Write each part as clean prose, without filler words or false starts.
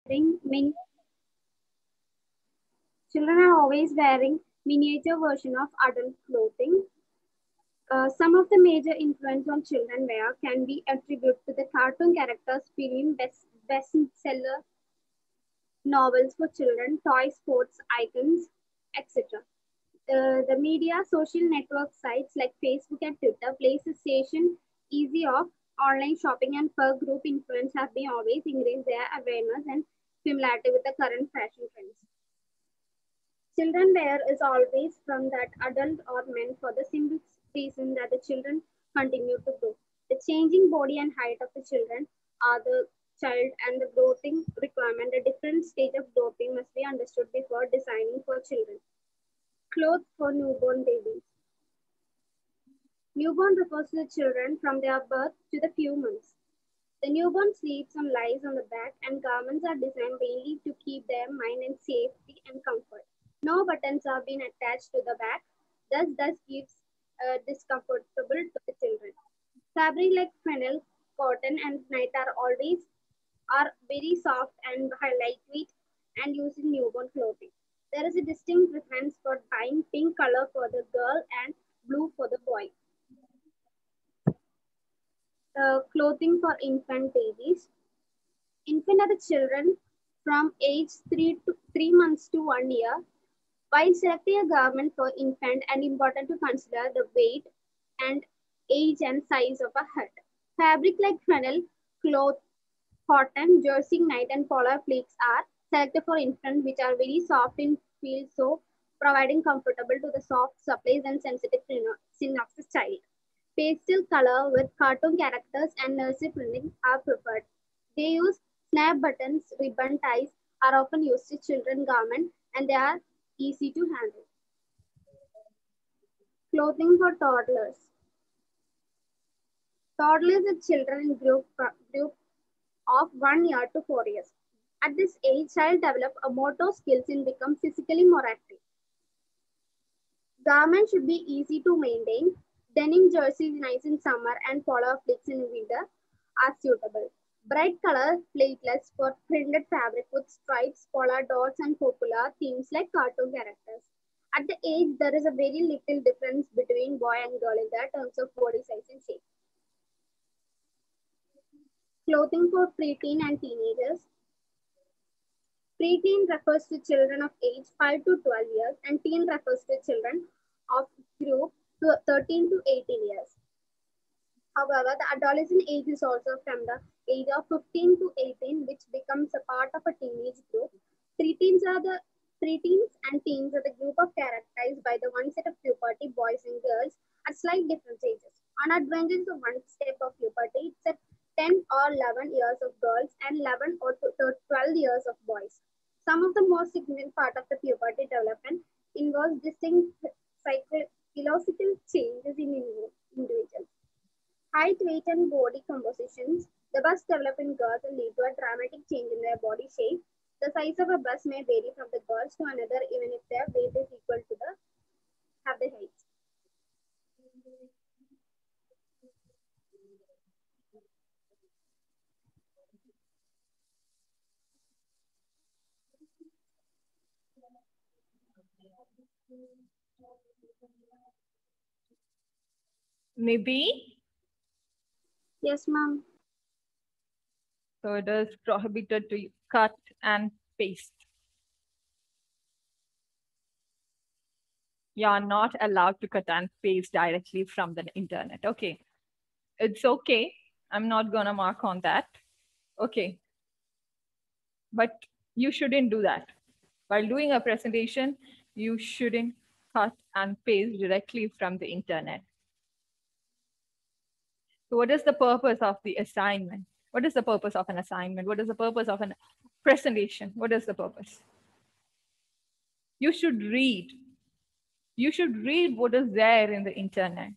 wearing min- Children are always wearing miniature version of adult clothing. Some of the major influence on children wear can be attributed to the cartoon characters, film, bestseller novels for children, toy sports icons, etc. The media, social network sites like Facebook and Twitter, PlayStation, easy of online shopping and per group influence have been always increased their awareness and familiarity with the current fashion trends. Children wear is always from that adult or men for the simple reason that the children continue to grow. The changing body and height of the children are the child and the growing requirement. A different stage of growing must be understood before designing for children. Clothes for newborn babies. Newborn refers to the children from their birth to the few months. The newborn sleeps and lies on the back, and garments are designed mainly to keep their mind in safety and comfort. No buttons have been attached to the back, thus gives discomfortable to the children. Fabric like flannel, cotton, and night are very soft and lightweight and used in newborn clothing. There is a distinct preference for buying pink color for the girl and blue for the boy. Clothing for infant babies. Infant are the children from age 3 months to 1 year. While selecting a garment for infant, and important to consider the weight and age and size of a head. Fabric like flannel, cloth, cotton, jersey, night, and polar fleece are selected for infant, which are very soft in feel, so providing comfortable to the soft supplies and sensitive skin of the child. Pastel color with cartoon characters and nursery printing are preferred. They use snap buttons, ribbon ties are often used to children garment and they are easy to handle. Clothing for toddlers. Toddlers are children in group of 1 year to 4 years. At this age, child develop a motor skills and become physically more active. Garments should be easy to maintain. Denim jerseys nice in summer and polar fleece in winter are suitable. Bright color platelets for printed fabric with stripes, polar dots, and popular themes like cartoon characters. At the age, there is a very little difference between boy and girl in their terms of body size and shape. Clothing for preteen and teenagers. Preteen refers to children of age 5 to 12 years, and teen refers to children of group 13 to 18 years. However, the adolescent age is also from the age of 15 to 18, which becomes a part of a teenage group. Preteens and teens are the group of characterized by the one set of puberty, boys and girls, at slight different ages. On advantage of one step of puberty, it's at 10 or 11 years of girls and 11 or 12 years of boys. Some of the most significant part of the puberty development involves distinct psychological changes in individuals. Height, weight, and body compositions. The bust develop in girls and lead to a dramatic change in their body shape. The size of a bust may vary from the girls to another, even if their weight is equal to the have the height. Maybe. Yes, ma'am. So it is prohibited to cut and paste. You are not allowed to cut and paste directly from the internet. Okay. It's okay. I'm not going to mark on that. Okay. But you shouldn't do that. While doing a presentation, you shouldn't cut and paste directly from the internet. So, what is the purpose of the assignment? What is the purpose of an assignment? What is the purpose of a presentation? What is the purpose? You should read. You should read what is there in the internet.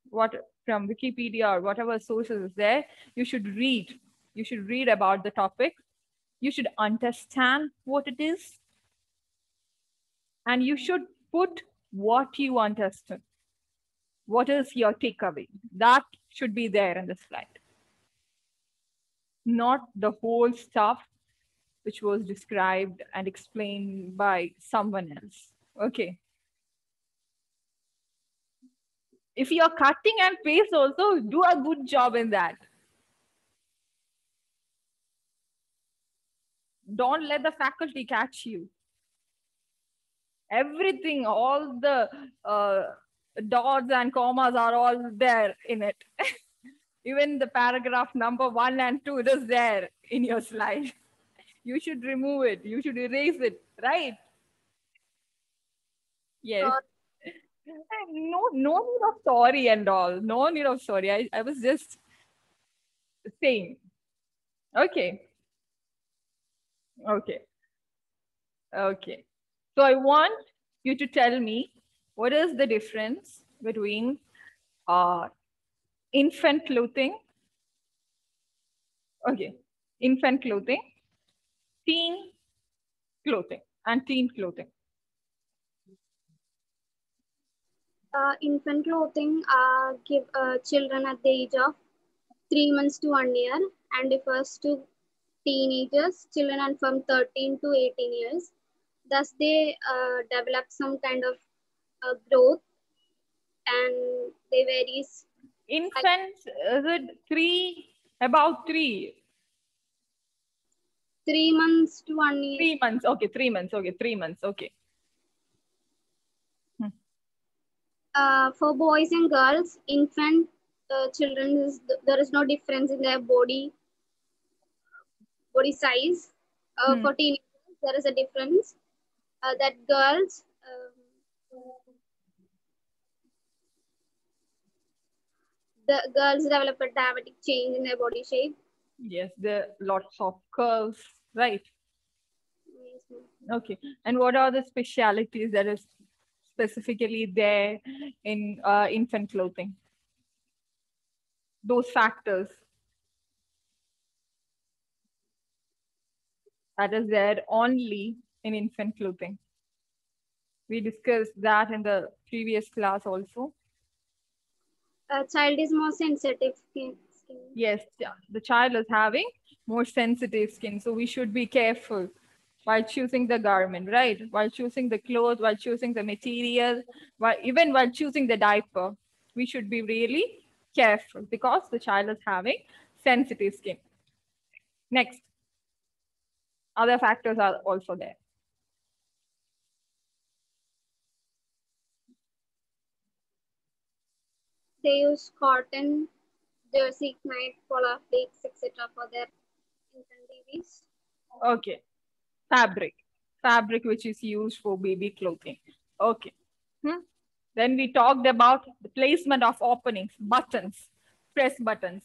What from Wikipedia or whatever sources is there, you should read. You should read about the topic. You should understand what it is. And you should put what you understood. What is your takeaway? That should be there in the slide. not the whole stuff which was described and explained by someone else. Okay. If you're cutting and paste also, do a good job in that. Don't let the faculty catch you. Everything, all the dots and commas are all there in it. Even the paragraph number 1 and 2 is there in your slide. You should remove it. You should erase it, right? Yes. No need of sorry and all. No need of sorry. I was just saying. Okay. Okay. Okay. So I want you to tell me what is the difference between infant clothing, okay, infant clothing, teen clothing, and teen clothing. Infant clothing give children at the age of 3 months to 1 year and refers to teenagers, children are from 13 to 18 years. Thus, they develop some kind of growth and they varies. Infants, is it 3, about 3? 3 months to 1 year. 3 months, okay, 3 months, okay, 3 months, okay. For boys and girls, infant children, there is no difference in their body size. For teenagers, there is a difference that girls the girls develop a dramatic change in their body shape. Yes, there are lots of curves, right? Okay, and what are the specialities that is specifically there in infant clothing? Those factors that is there only in infant clothing. We discussed that in the previous class also. A child is more sensitive skin. Yes, the child is having more sensitive skin, so we should be careful while choosing the garment, right? While choosing the clothes, while choosing the material, even while choosing the diaper, we should be really careful because the child is having sensitive skin. Next, other factors are also there. They use cotton, jersey, knit, polar flakes, etc. for their infant babies. Okay, fabric which is used for baby clothing. Okay. Then we talked about the placement of openings, buttons, press buttons,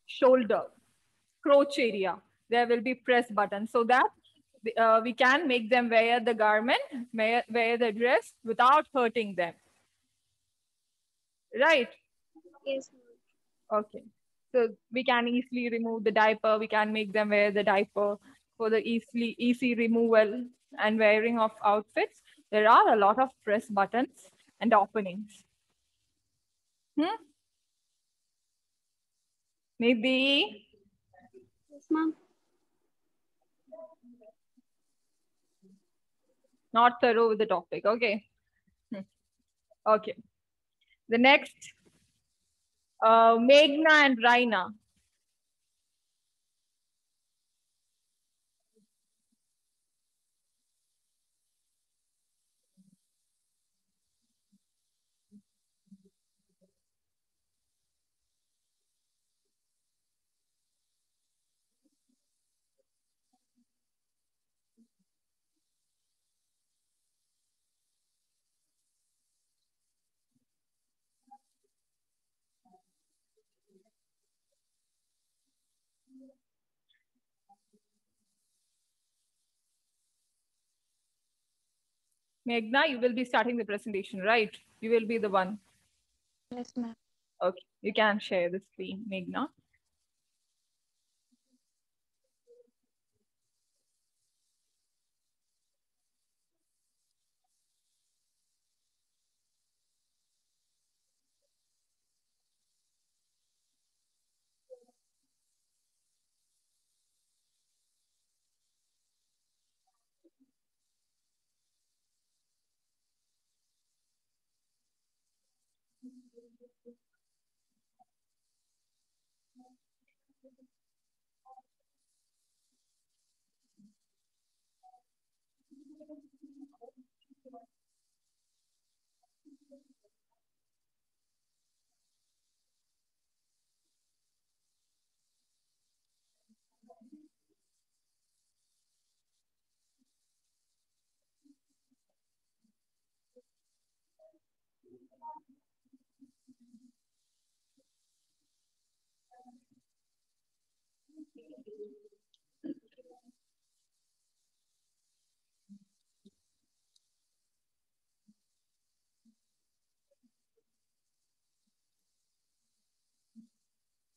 shoulder, crotch area. There will be press buttons so that we can make them wear the garment, wear the dress without hurting them. Right? Yes. Okay. So we can easily remove the diaper. We can make them wear the diaper for the easy removal and wearing of outfits. There are a lot of press buttons and openings. Maybe. Yes, ma'am. Not thorough with the topic. Okay. Okay. The next, Meghna and Raina. Meghna, you will be starting the presentation, right? You will be the one. Yes, ma'am. Okay, you can share the screen, Meghna.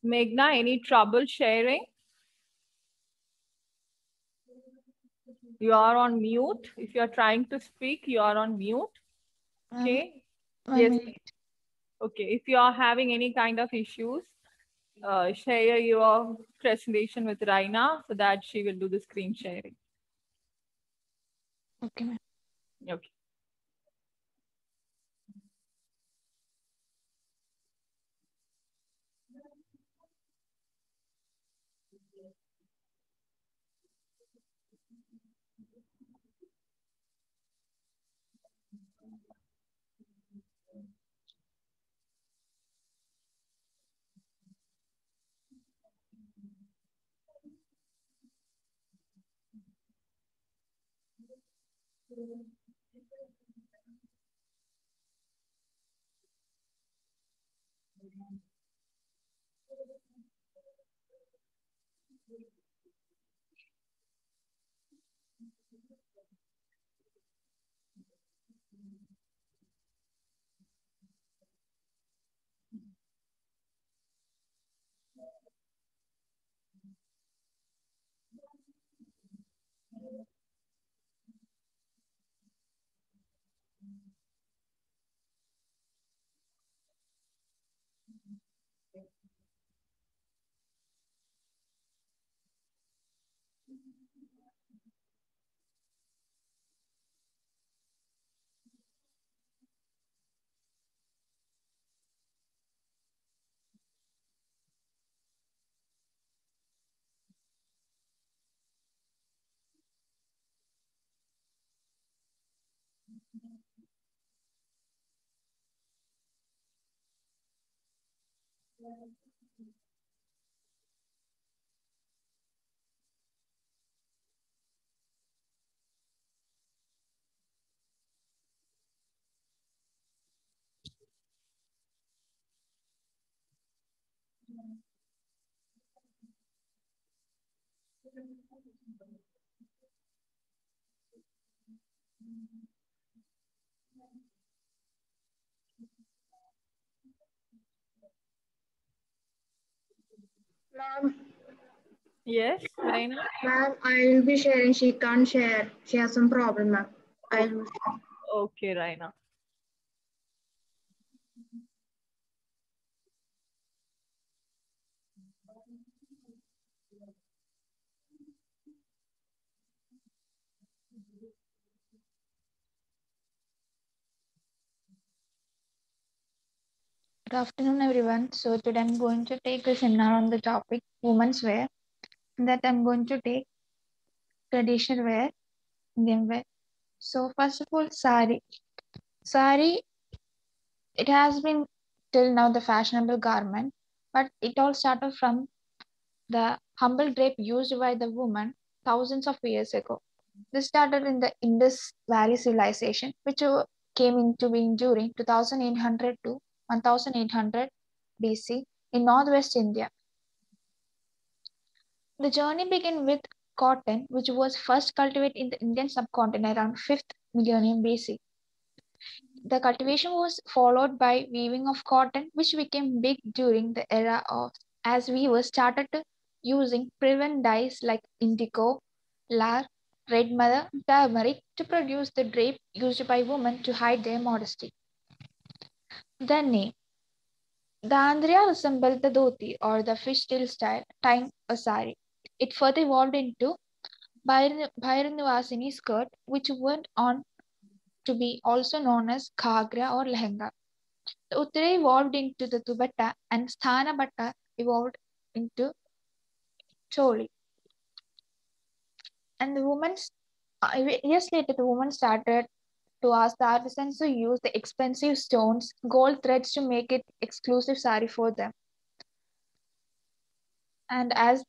Meghna, any trouble sharing? You are on mute. If you are trying to speak, you are on mute. Okay. Yes. Okay. If you are having any kind of issues, share your presentation with Raina so that she will do the screen sharing. Okay, ma'am. Okay. Ma'am, Yes, Raina. ma'am, I will be sharing. She can't share. She has some problem, ma'am. I will. Okay, Raina. Good afternoon, everyone. So today I'm going to take a seminar on the topic women's wear. That I'm going to take traditional wear, Indian wear. So first of all, sari. Sari, it has been till now the fashionable garment, but it all started from the humble drape used by the woman thousands of years ago. This started in the Indus Valley civilization, which came into being during 2800 to 1800 BC in northwest India. The journey began with cotton, which was first cultivated in the Indian subcontinent around 5th millennium BC. The cultivation was followed by weaving of cotton, which became big during the era of as weavers started using prevent dyes like indigo, lar, red mother, turmeric to produce the drape used by women to hide their modesty. The name the Andhriya resembled the dhoti or the fishtail style, tying a sari. It further evolved into Bhairnivasini skirt, which went on to be also known as ghagra or lehenga. The Uttara evolved into the Dupatta and Sthana Batta evolved into Choli. And the years later, the women started to ask the artisans to use the expensive stones, gold threads to make it exclusive sari for them. And as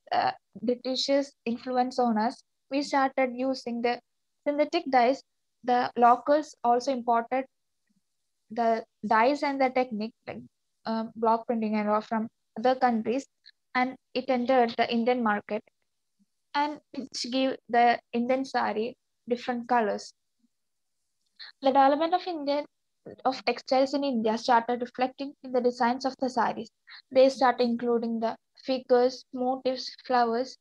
British's influence on us, we started using the synthetic dyes. The locals also imported the dyes and the technique like block printing and all from other countries, and it entered the Indian market, and which gave the Indian sari different colors. The development of textiles in India started reflecting in the designs of the saris. They started including the figures, motifs, flowers.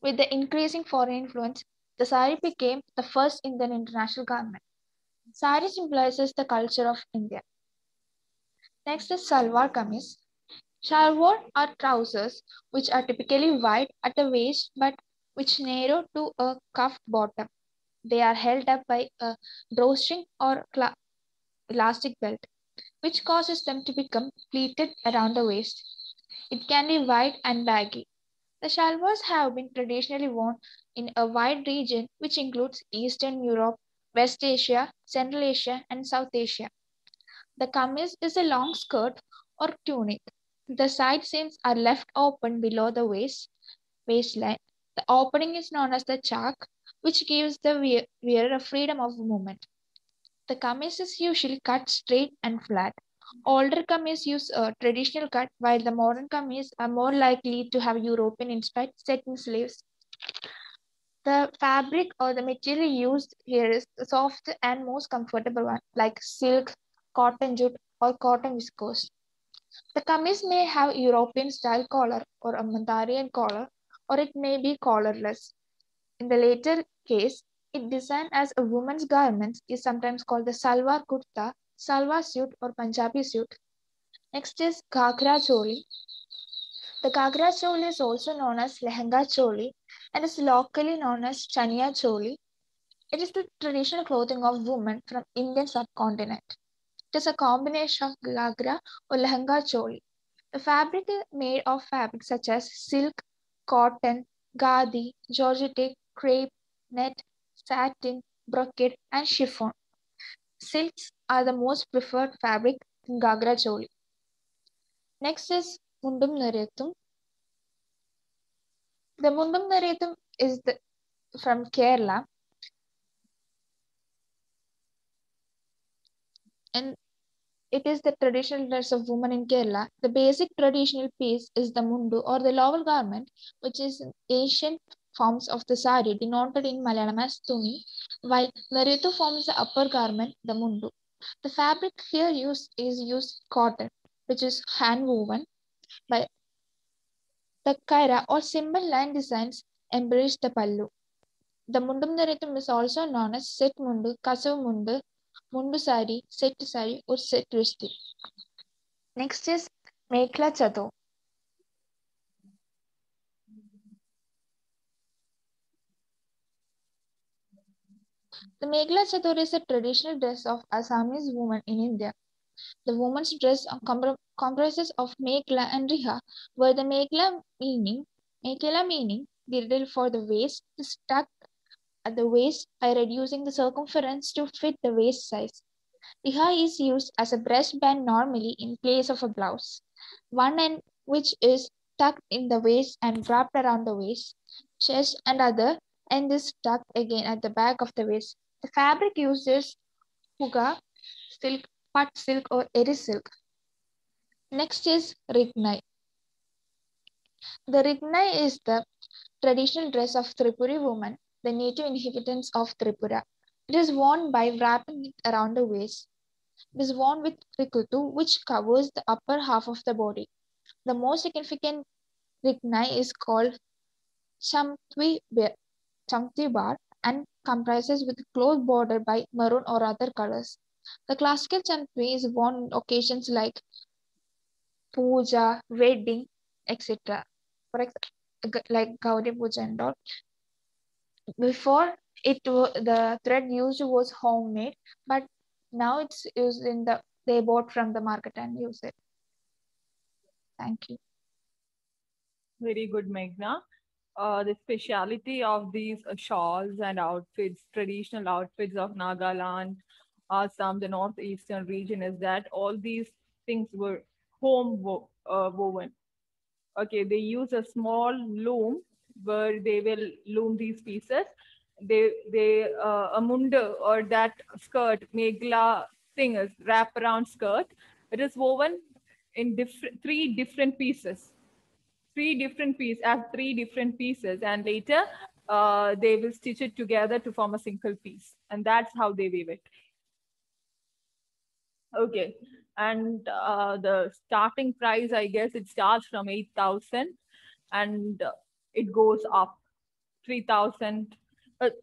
With the increasing foreign influence, the sari became the first Indian international garment. Sari symbolizes the culture of India. Next is salwar kameez. Shalwar are trousers which are typically wide at the waist but which narrow to a cuffed bottom. They are held up by a drawstring or elastic belt, which causes them to become pleated around the waist. It can be wide and baggy. The shalwars have been traditionally worn in a wide region which includes Eastern Europe, West Asia, Central Asia, and South Asia. The kameez is a long skirt or tunic. The side seams are left open below the waistline. The opening is known as the chak, which gives the wearer a freedom of movement. The kameez is usually cut straight and flat. Older kameez use a traditional cut, while the modern kameez are more likely to have European-inspired satin sleeves. The fabric or the material used here is the soft and most comfortable one, like silk, cotton jute, or cotton viscose. The kameez may have European-style collar or a Mandarian collar, or it may be collarless. In the later case, it designed as a woman's garment is sometimes called the salwar kurta, salwar suit, or Punjabi suit. Next is Ghagra choli. The Ghagra choli is also known as Lehenga choli and is locally known as Chaniya choli. It is the traditional clothing of women from Indian subcontinent. It is a combination of Ghagra or Lehenga choli. The fabric is made of fabrics such as silk, cotton, gadi, georgette, crepe, net, satin, brocade, and chiffon. Silks are the most preferred fabric in Ghagra choli. Next is Mundum Naretum. The Mundum Naretum is from Kerala, and it is the traditional dress of women in Kerala. The basic traditional piece is the mundu or the lower garment, which is an ancient forms of the sari denoted in Malayalam as tuni, while Naretu forms the upper garment, the mundu. The fabric here is used cotton, which is hand woven by the kaira or symbol line designs embellish the pallu. The Mundum Naretum is also known as set mundu, kasav mundu, mundu sari, set sari, or set vristi. Next is Mekhla Chador. The Mekhla Chador is a traditional dress of Assamese women in India. The woman's dress comprises of Mekhla and Riha, where the Mekhla meaning girdle for the waist is tucked at the waist by reducing the circumference to fit the waist size. Riha is used as a breast band normally in place of a blouse. One end which is tucked in the waist and wrapped around the waist, chest, and other end is tucked again at the back of the waist. The fabric used is huga, silk, pat silk, or eri silk. Next is Rignai. The Rignai is the traditional dress of Tripuri women, the native inhabitants of Tripura. It is worn by wrapping it around the waist. It is worn with rikutu, which covers the upper half of the body. The most significant Rignai is called Chamtwi bar and comprises with cloth bordered by maroon or other colors. The classical Chamtwi is worn on occasions like puja, wedding, etc. For like Gauri Puja and all. Before the thread used was homemade, but now it's used in the they bought from the market and use it. Thank you. Very good, Meghna. The speciality of these shawls and outfits, traditional outfits of Nagaland, Assam, the northeastern region, is that all these things were woven. Okay, they use a small loom where they will loom these pieces. A munda, or that skirt, megla thing, is wrap around skirt. It is woven in three different pieces, three different pieces, and later they will stitch it together to form a single piece, and that's how they weave it. Okay, and the starting price, I guess, it starts from 8,000, and it goes up 3,000,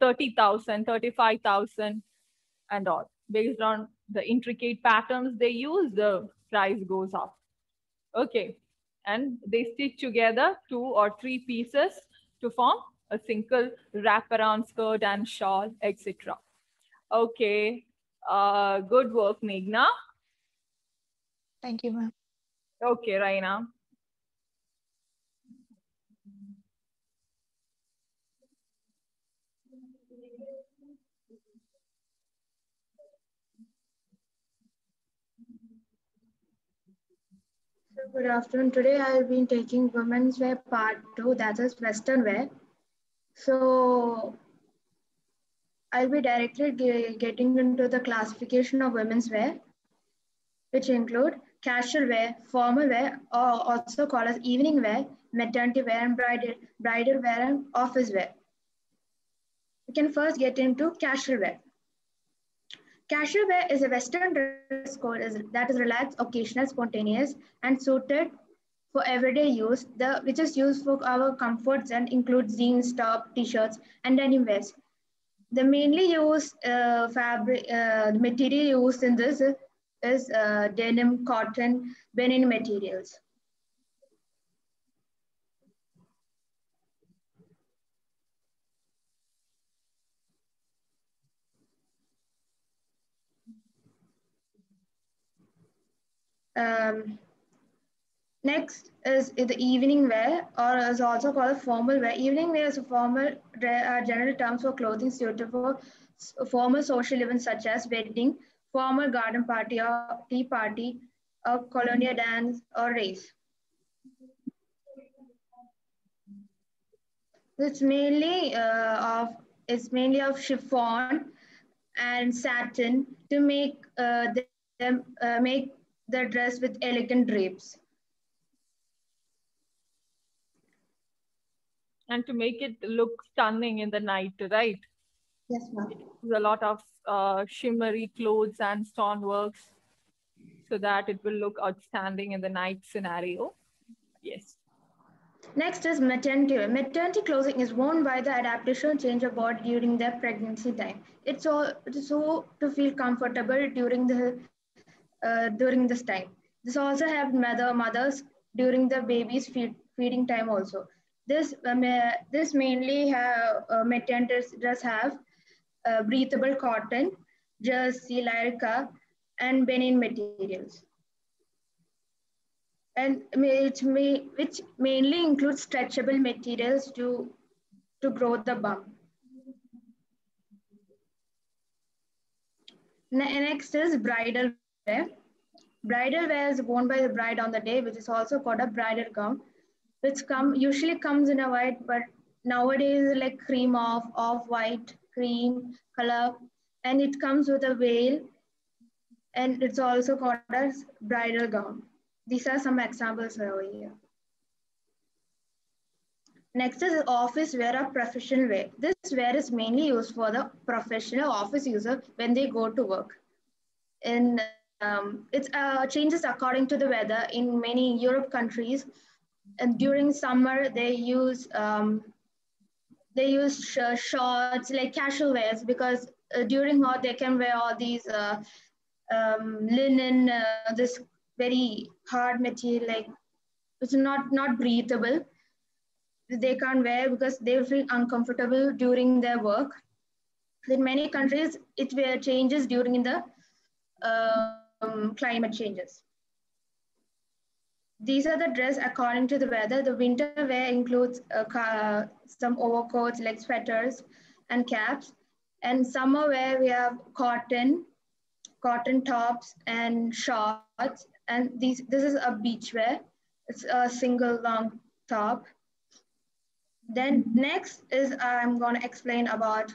30,000, 35,000, and all. Based on the intricate patterns they use, the price goes up. Okay, and they stitch together 2 or 3 pieces to form a single wraparound skirt and shawl, etc. Okay, good work, Meghna. Thank you, ma'am. Okay, Raina. So good afternoon. Today I will be taking women's wear part 2, that is Western wear. So I'll be directly getting into the classification of women's wear, which include casual wear, formal wear, or also called as evening wear, maternity wear, and bridal wear, and office wear. We can first get into casual wear. Casual wear is a Western dress code that is relaxed, occasional, spontaneous, and suited for everyday use, which is used for our comforts and includes jeans, top, t-shirts, and denim wears. The mainly used material used in this is denim, cotton, banin materials. Next is the evening wear, or is also called formal wear. Evening wear is a formal general terms for clothing suited for formal social events such as wedding, formal garden party or tea party, or colonial dance or race. It's mainly of chiffon and satin to make make the dress with elegant drapes. And to make it look stunning in the night, right? Yes, ma'am. There's a lot of shimmery clothes and stoneworks so that it will look outstanding in the night scenario. Yes. Next is maternity wear. Maternity clothing is worn by the adaptation change of body during their pregnancy time. It's so to feel comfortable during this time. This also have mothers during the baby's feeding time also. This mainly have maternity does have breathable cotton, jersey, lycra, and banin materials, and which mainly includes stretchable materials to grow the bump. Next is bridal wear. Bridal wear is worn by the bride on the day, which is also called a bridal gown, which usually comes in a white, but nowadays like cream off white, cream color, and it comes with a veil, and it's also called as bridal gown. These are some examples over here. Next is office wear or professional wear. This wear is mainly used for the professional office user when they go to work. And it changes according to the weather in many Europe countries. And during summer, they use shorts like casual wears, because during hot they can wear all these linen, this very hard material, like it's not breathable. They can't wear because they feel uncomfortable during their work. In many countries, it changes during the climate changes. These are the dress according to the weather. The winter wear includes some overcoats like sweaters and caps. And summer wear we have cotton tops and shorts. And this is a beach wear. It's a single long top. Then next is I'm going to explain about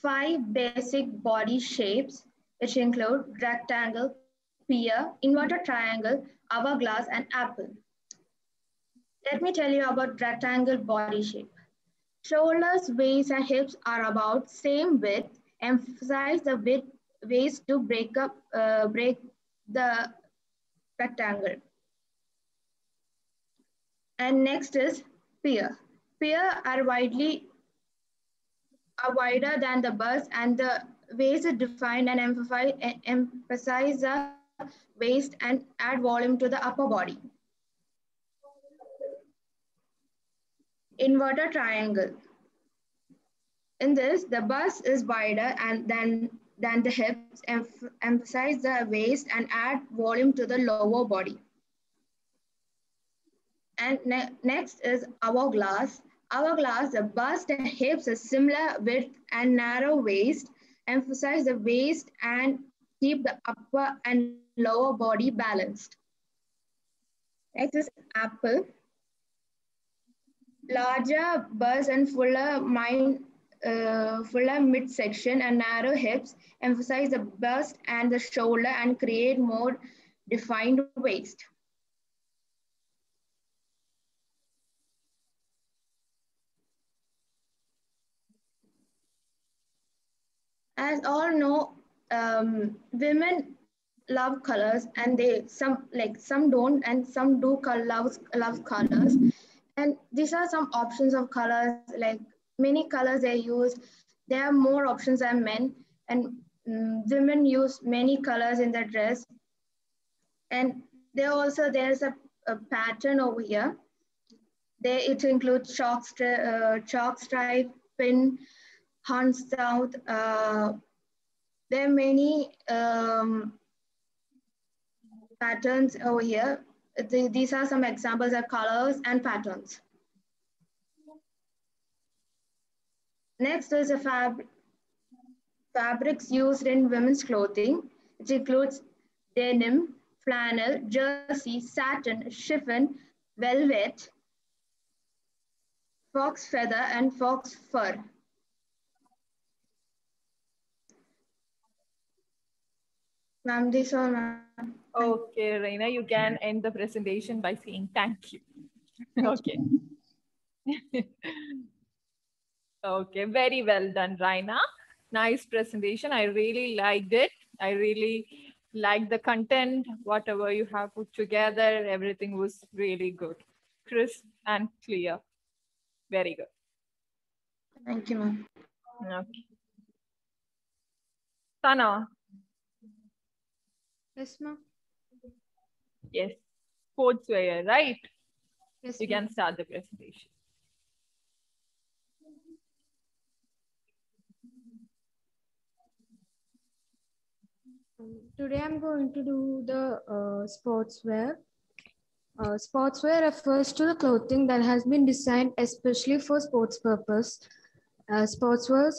5 basic body shapes, which include rectangle, sphere, inverted triangle, hourglass, and apple. Let me tell you about rectangle body shape. Shoulders, waist, and hips are about same width. Emphasize the waist to break the rectangle. And next is sphere. Sphere are wider than the bust, and the waist is defined and emphasize the waist and add volume to the upper body. Inverted triangle. In this, the bust is wider and than the hips, emphasize the waist and add volume to the lower body. And next is hourglass. Hourglass, the bust and hips are similar width and narrow waist, emphasize the waist and keep the upper and lower body balanced. Next is apple. Larger bust and fuller midsection and narrow hips emphasize the bust and the shoulder and create more defined waist. As all know, women love colors, and some don't, and some do love colors. And these are some options of colors, like many colors they use. There are more options than men, and women use many colors in their dress. And there's a pattern over here. It includes chalk stripe, pin, Houndstooth. There are many patterns over here. These are some examples of colors and patterns. Next is a fabrics used in women's clothing. It includes denim, flannel, jersey, satin, chiffon, velvet, fox feather, and fox fur. Ma'am, this one, ma'am. Okay, Raina, you can end the presentation by saying thank you. Okay. Okay, very well done, Raina. Nice presentation. I really liked it. I really liked the content, whatever you have put together. Everything was really good, crisp and clear. Very good. Thank you, ma'am. Okay. Sana. Yes, ma'am. Yes. Sportswear, right? Yes, You can start the presentation. Today I'm going to do the sportswear. Sportswear refers to the clothing that has been designed especially for sports purpose. Sportswear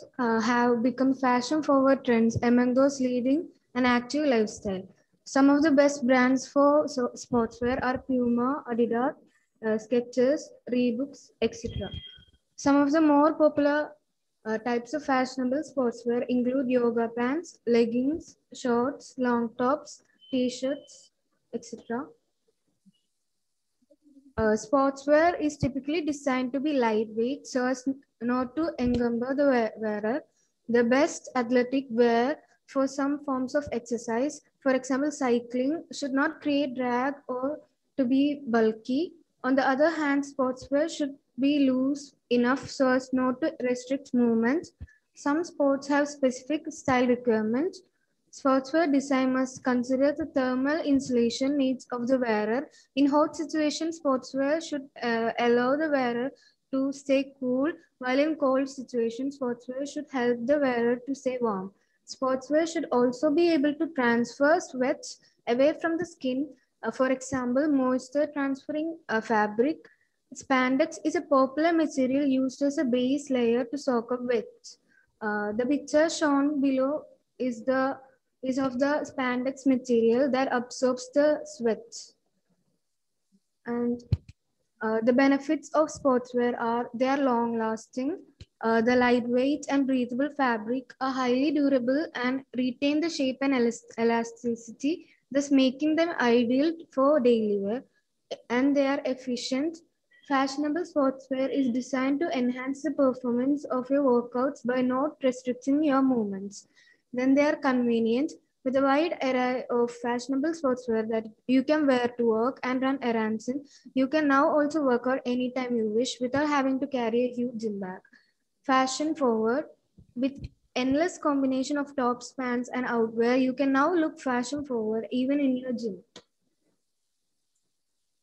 have become fashion-forward trends among those leading an active lifestyle. Some of the best brands for sportswear are Puma, Adidas, Skechers, Reeboks, etc. Some of the more popular types of fashionable sportswear include yoga pants, leggings, shorts, long tops, t-shirts, etc. Sportswear is typically designed to be lightweight so as not to encumber the wearer. The best athletic wear for some forms of exercise, for example, cycling, should not create drag or to be bulky. On the other hand, sportswear should be loose enough so as not to restrict movement. Some sports have specific style requirements. Sportswear design must consider the thermal insulation needs of the wearer. In hot situations, sportswear should allow the wearer to stay cool, while in cold situations, sportswear should help the wearer to stay warm. Sportswear should also be able to transfer sweat away from the skin. For example, moisture transferring fabric. Spandex is a popular material used as a base layer to soak up wet. The picture shown below is of the spandex material that absorbs the sweat. And the benefits of sportswear are they are long lasting, the lightweight and breathable fabric are highly durable and retain the shape and elasticity, thus making them ideal for daily wear, and they are efficient. Fashionable sportswear is designed to enhance the performance of your workouts by not restricting your movements. Then they are convenient. With a wide array of fashionable sportswear that you can wear to work and run errands in, you can now also work out anytime you wish without having to carry a huge gym bag. Fashion forward. With endless combination of tops, pants, and outwear, you can now look fashion forward even in your gym.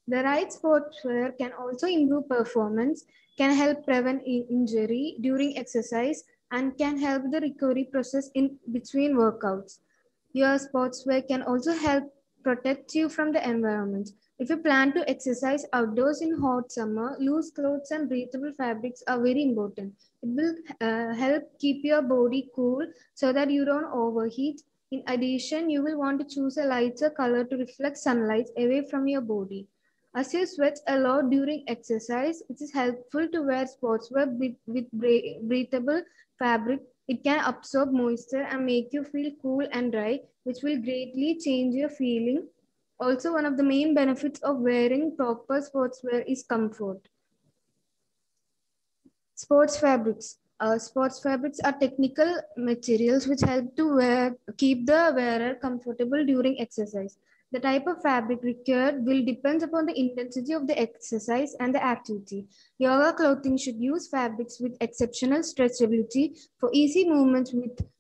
The right sportswear can also improve performance, can help prevent injury during exercise, and can help the recovery process in between workouts. Your sportswear can also help protect you from the environment. If you plan to exercise outdoors in hot summer, loose clothes and breathable fabrics are very important. It will help keep your body cool so that you don't overheat. In addition, you will want to choose a lighter color to reflect sunlight away from your body. As you sweat a lot during exercise, it is helpful to wear sportswear with breathable fabric. It can absorb moisture and make you feel cool and dry, which will greatly change your feeling. Also, one of the main benefits of wearing proper sportswear is comfort. Sports fabrics. Sports fabrics are technical materials which help to keep the wearer comfortable during exercise. The type of fabric required will depend upon the intensity of the exercise and the activity. Yoga clothing should use fabrics with exceptional stretchability for easy movements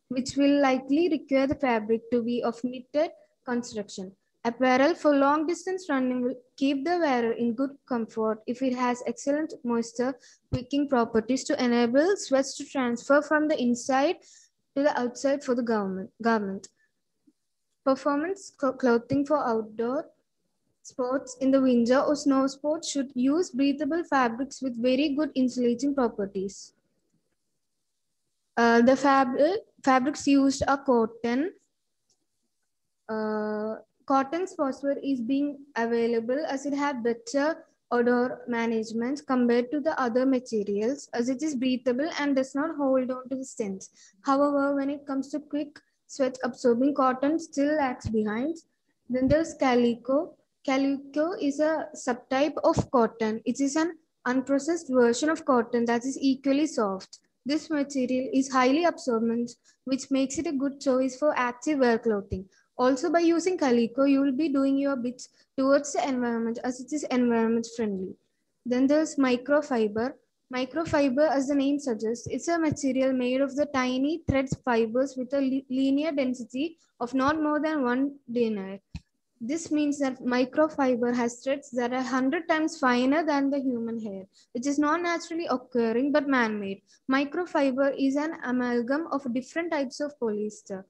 which will likely require the fabric to be of knitted construction. Apparel for long distance running will keep the wearer in good comfort if it has excellent moisture wicking properties to enable sweat to transfer from the inside to the outside for the garment. Performance clothing for outdoor sports in the winter or snow sports should use breathable fabrics with very good insulating properties. The fabrics used are cotton. Cotton sportswear is being available as it has better odor management compared to the other materials as it is breathable and does not hold on to the stench. However, when it comes to quick sweat absorbing, cotton still lags behind. Then there's calico. Calico is a subtype of cotton. It is an unprocessed version of cotton that is equally soft. This material is highly absorbent, which makes it a good choice for active wear clothing. Also, by using calico, you will be doing your bits towards the environment as it is environment friendly. Then there's microfiber. Microfiber, as the name suggests, it's a material made of the tiny thread fibers with a linear density of not more than 1 denier. This means that microfiber has threads that are 100 times finer than the human hair, which is not naturally occurring but man-made. Microfiber is an amalgam of different types of polyester.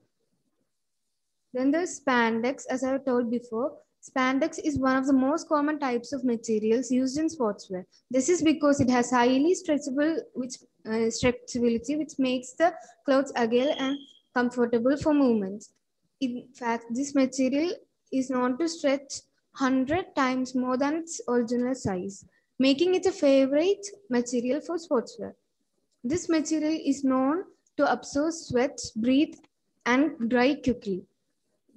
Then there's spandex, as I told before. Spandex is one of the most common types of materials used in sportswear. This is because it has highly stretchability, which makes the clothes agile and comfortable for movements. In fact, this material is known to stretch 100 times more than its original size, making it a favorite material for sportswear. This material is known to absorb sweat, breathe, and dry quickly.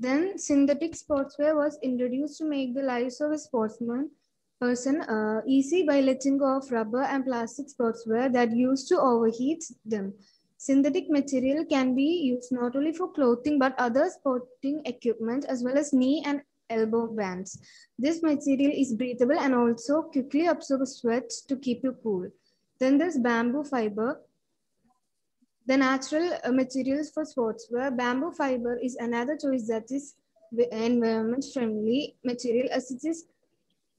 Then synthetic sportswear was introduced to make the lives of a person easy by letting go of rubber and plastic sportswear that used to overheat them. Synthetic material can be used not only for clothing but other sporting equipment as well as knee and elbow bands. This material is breathable and also quickly absorbs sweat to keep you cool. Then there's bamboo fiber. The natural materials for sportswear, bamboo fiber is another choice that is environment-friendly material as it is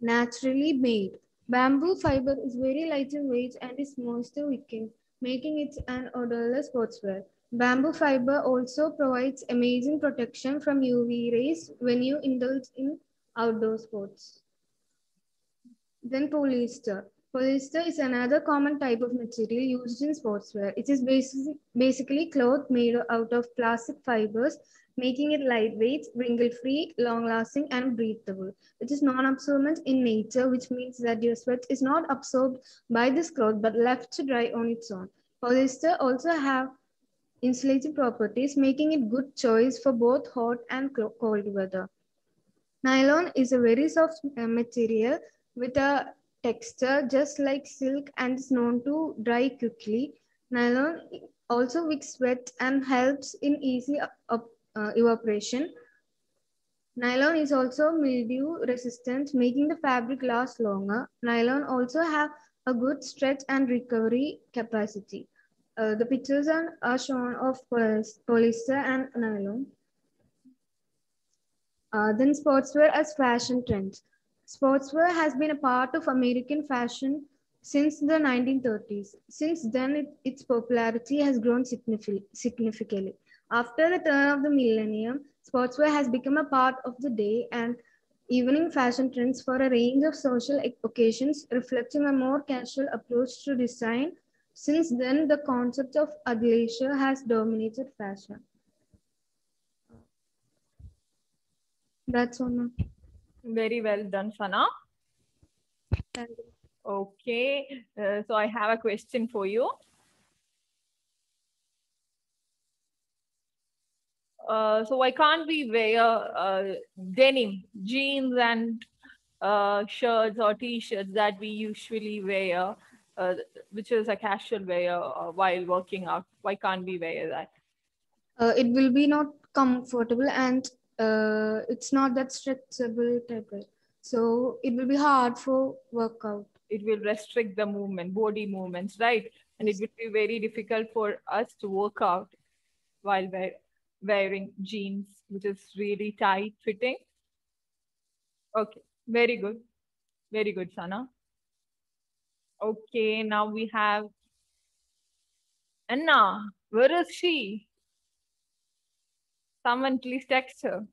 naturally made. Bamboo fiber is very light in weight and is moisture wicking. making it an odorless sportswear. Bamboo fiber also provides amazing protection from UV rays when you indulge in outdoor sports. Then polyester. Polyester is another common type of material used in sportswear. It is basically cloth made out of plastic fibers, making it lightweight, wrinkle-free, long-lasting, and breathable. It is non-absorbent in nature, which means that your sweat is not absorbed by this cloth but left to dry on its own. Polyester also have insulating properties, making it good choice for both hot and cold weather. Nylon is a very soft material with a texture just like silk and is known to dry quickly. Nylon also wicks sweat and helps in easy evaporation. Nylon is also mildew resistant, making the fabric last longer. Nylon also have a good stretch and recovery capacity. The pictures are shown of polyester and nylon. Then sportswear as fashion trends. Sportswear has been a part of American fashion since the 1930s. Since then, its popularity has grown significantly. After the turn of the millennium, sportswear has become a part of the day and evening fashion trends for a range of social occasions, reflecting a more casual approach to design. Since then, the concept of athleisure has dominated fashion. That's all, ma'am. Very well done, Sana. Thank you. Okay, so I have a question for you. So why can't we wear denim, jeans and shirts or t-shirts that we usually wear, which is a casual wear while working out? Why can't we wear that? It will be not comfortable and it's not that stretchable type. So it will be hard for workout. It will restrict the movement, body movements, right? And it would be very difficult for us to work out while wearing jeans, which is really tight fitting. Okay, very good. Very good, Sana. Okay, now we have Anna. Where is she? Someone please text her.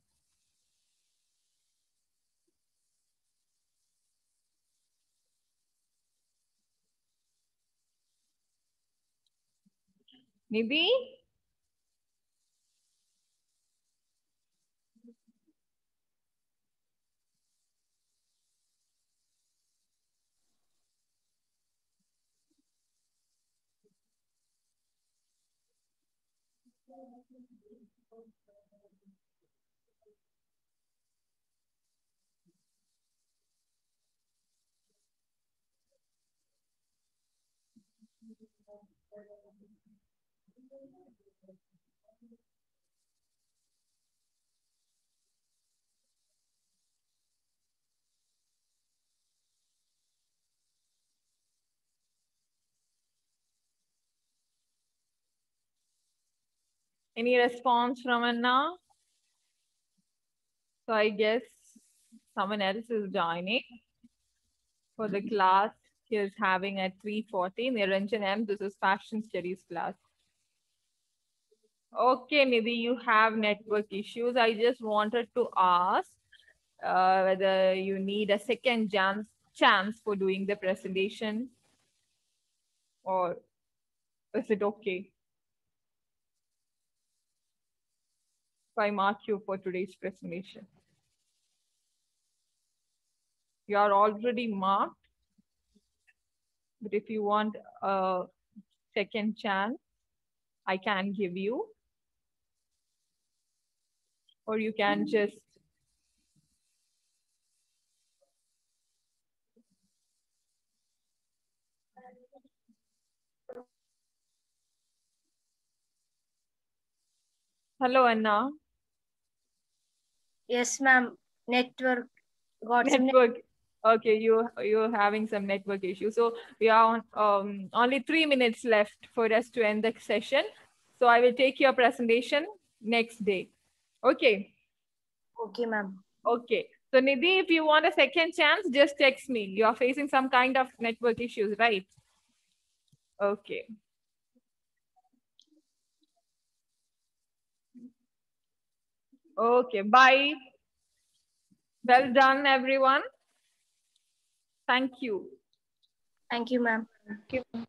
Nidhi? Any response from Anna? So I guess someone else is joining for the class he is having at 3:40. Niranjan M, this is fashion studies class. Okay, Nidhi, you have network issues. I just wanted to ask whether you need a second chance for doing the presentation, or is it okay if I mark you for today's presentation? You are already marked, but if you want a second chance, I can give you, or you can just hello, Anna. Yes, ma'am. Network got some Network. Okay, you're having some network issues. So we are on only 3 minutes left for us to end the session. So I will take your presentation next day. Okay. Okay, ma'am. Okay. So Nidhi, if you want a second chance, just text me. You are facing some kind of network issues, right? Okay. Okay, bye. Well done, everyone. Thank you. Thank you, ma'am. Thank you.